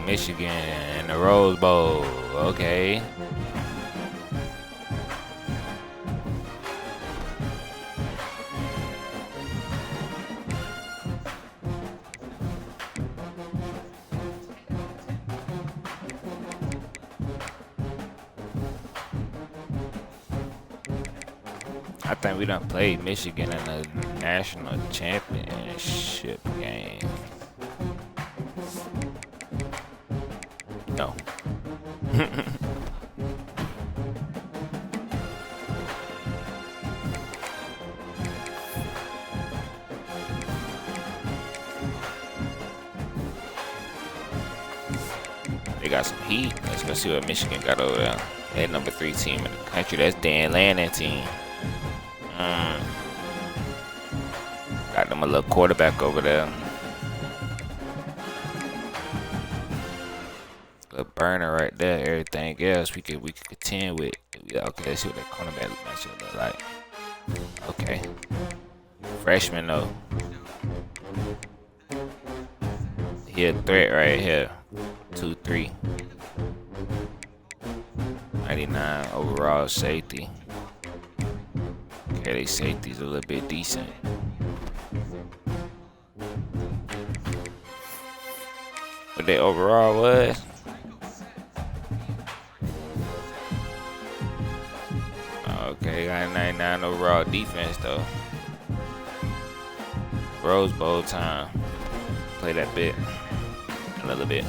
Michigan in the Rose Bowl. Okay. I think we done played Michigan in the national championship game. No. They got some heat. Let's go see what Michigan got over there. They're number 3 team in the country. That's Dan Lanning team. Got them a little quarterback over there. A burner right there. Everything else we could contend with. Okay, let's see what that cornerback matchup look like. Okay. Freshman though. He a threat right here. 2-3. 99 overall safety. Okay, they safety's a little bit decent. What they overall was? Okay, got a 99 overall defense though. Rose Bowl time. Play that bit a little bit.